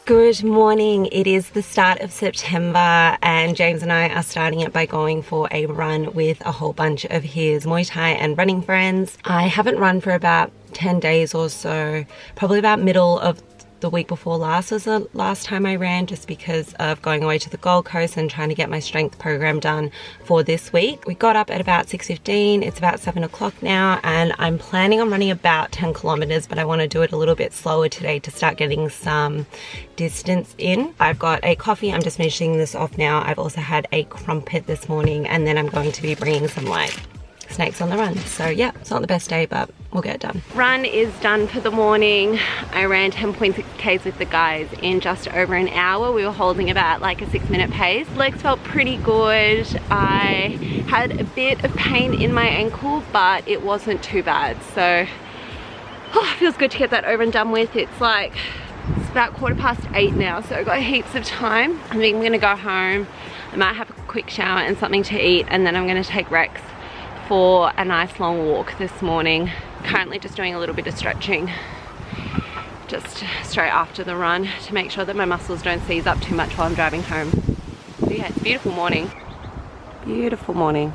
Good morning. It is the start of September and James and I are starting it by going for a run with a whole bunch of his Muay Thai and running friends. I haven't run for about 10 days or so, probably about middle of the week before last was the last time I ran, just because of going away to the Gold Coast and trying to get my strength program done for this week. We got up at about 6:15. It's about 7 o'clock now and I'm planning on running about 10 kilometers, but I want to do it a little bit slower today to start getting some distance in. I've got a coffee. I'm just finishing this off now. I've also had a crumpet this morning and then I'm going to be bringing some snakes on the run. So yeah, it's not the best day, but we'll get it done. Run is done for the morning. I ran 10.6 Ks with the guys in just over an hour. We were holding about like a 6-minute pace. Legs felt pretty good. I had a bit of pain in my ankle, but it wasn't too bad. So it feels good to get that over and done with. It's about 8:15 now, so I've got heaps of time. I think I'm gonna go home. I might have a quick shower and something to eat, and then I'm gonna take Rex for a nice long walk this morning. Currently just doing a little bit of stretching just straight after the run to make sure that my muscles don't seize up too much while I'm driving home. So yeah, it's a beautiful morning. Beautiful morning.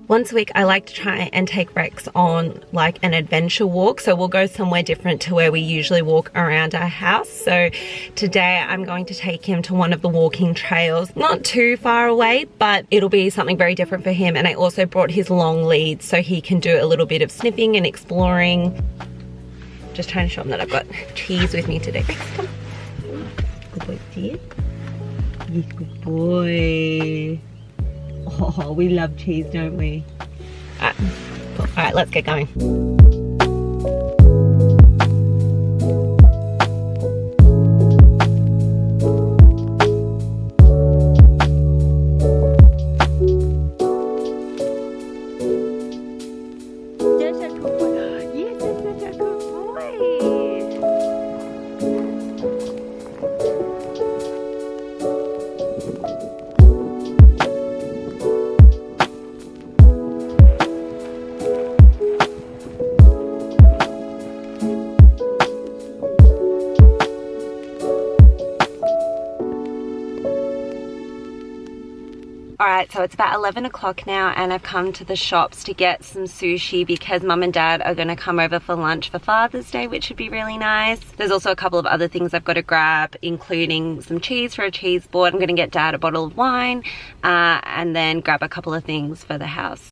Once a week I like to try and take Rex on like an adventure walk, so we'll go somewhere different to where we usually walk around our house. So today I'm going to take him to one of the walking trails, not too far away, but it'll be something very different for him. And I also brought his long lead so he can do a little bit of sniffing and exploring. Just trying to show him that I've got cheese with me today. Rex, come. Good boy, see it? Yes, good boy. Oh, we love cheese, don't we? All right, let's get going. Alright, so it's about 11 o'clock now and I've come to the shops to get some sushi because Mum and Dad are going to come over for lunch for Father's Day, which would be really nice. There's also a couple of other things I've got to grab, including some cheese for a cheese board. I'm going to get Dad a bottle of wine and then grab a couple of things for the house.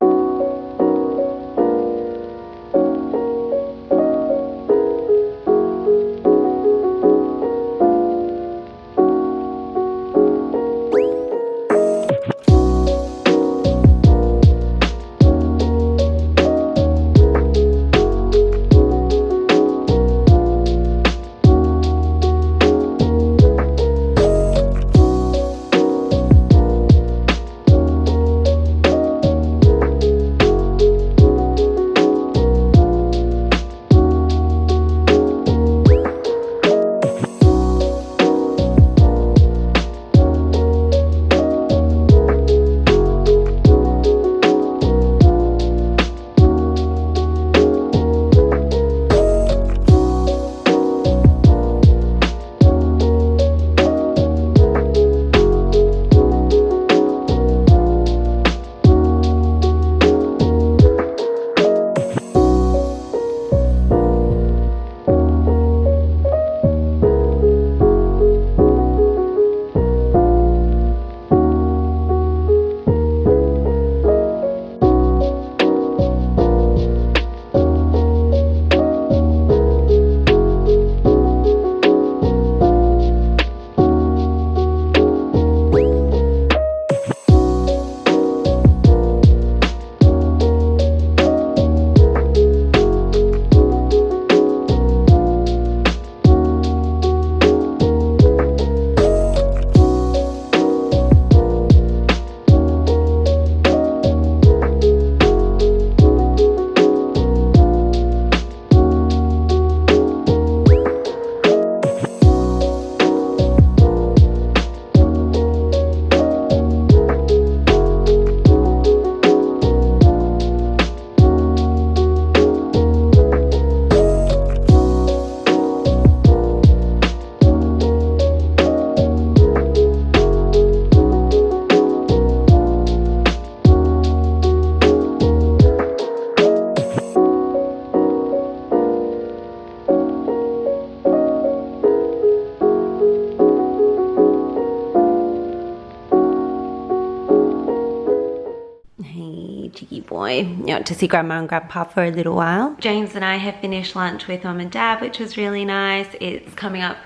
cheeky boy. You know, to see Grandma and Grandpa for a little while. James and I have finished lunch with Mum and Dad, which was really nice. It's coming up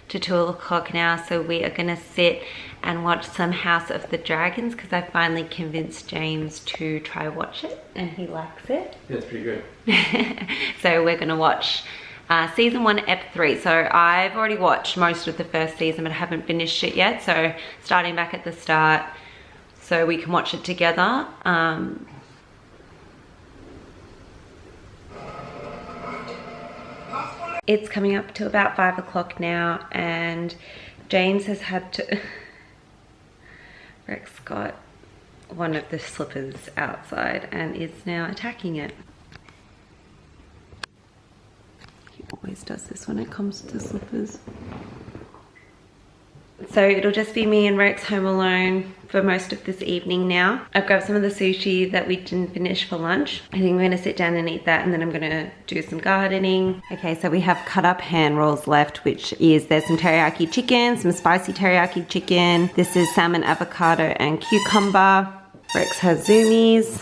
to 2 o'clock now, so we are gonna sit and watch some House of the Dragons because I finally convinced James to try watch it and he likes it. Yeah, it's pretty good. So we're gonna watch season 1, ep 3. So I've already watched most of the first season, but I haven't finished it yet. So starting back at the start so we can watch it together. It's coming up to about 5 o'clock now, and James has had to... Rex got one of the slippers outside and is now attacking it. He always does this when it comes to slippers. So it'll just be me and Rex home alone for most of this evening now. I've grabbed some of the sushi that we didn't finish for lunch. I think we're gonna sit down and eat that, and then I'm gonna do some gardening. Okay, so we have cut up hand rolls left, which is, there's some teriyaki chicken, some spicy teriyaki chicken. This is salmon, avocado, and cucumber. Rex has zoomies.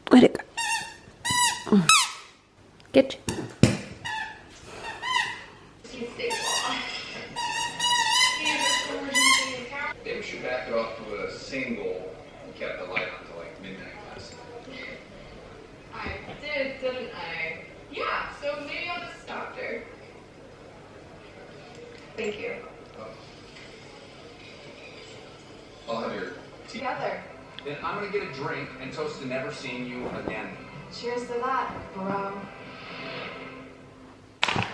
Where'd it go? Get you. Maybe we should back it off to a single and kept the light on until like midnight last night. I did, didn't I? Yeah, so maybe I'll just stop there. Thank you. I'll have your tea. Together. Then I'm gonna get a drink and toast to never seeing you again. Cheers to that, bro.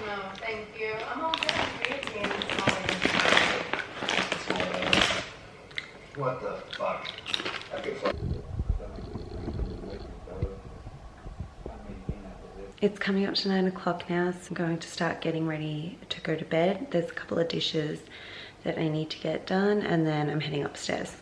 No, thank you. I'm all good. Creatine is all What the fuck? I could fuck. It's coming up to 9 o'clock now, so I'm going to start getting ready to go to bed. There's a couple of dishes that I need to get done, and then I'm heading upstairs.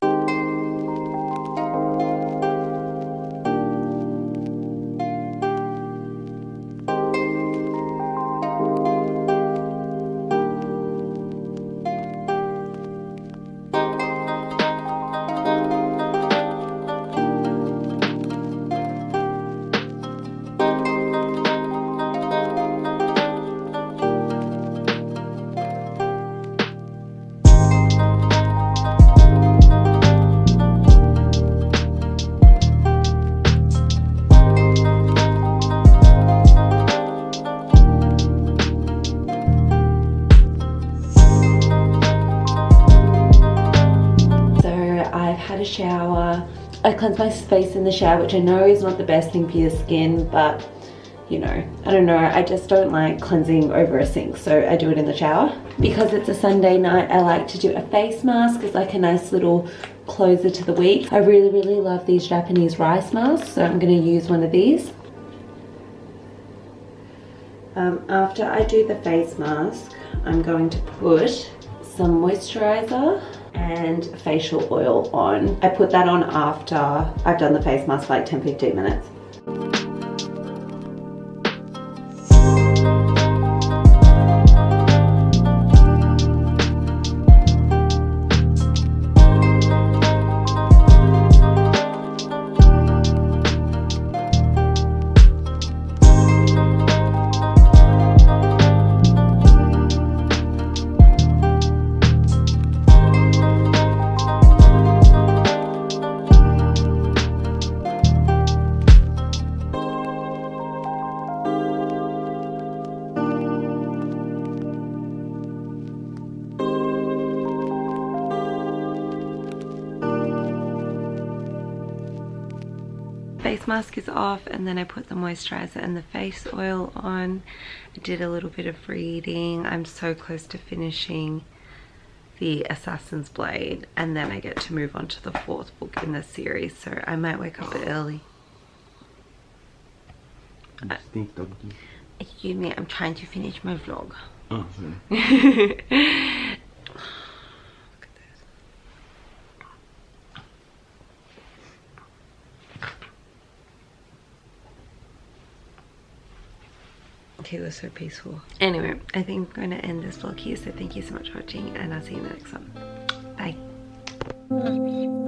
A shower. I cleanse my face in the shower, which I know is not the best thing for your skin, but you know, I don't know, I just don't like cleansing over a sink, so I do it in the shower. Because it's a Sunday night, I like to do a face mask. It's like a nice little closer to the week. I really love these Japanese rice masks, so I'm going to use one of these. After I do the face mask, I'm going to put some moisturizer and facial oil on. I put that on after I've done the face mask for like 10-15 minutes. Face mask is off, and then I put the moisturizer and the face oil on. I did a little bit of reading. I'm so close to finishing the Assassin's Blade, and then I get to move on to the 4th book in the series, so I might wake up a bit early. Excuse me, I'm trying to finish my vlog. Oh, sorry. Okay, it was so peaceful. Anyway, I think I'm going to end this vlog here, so thank you so much for watching, and I'll see you in the next one. Bye.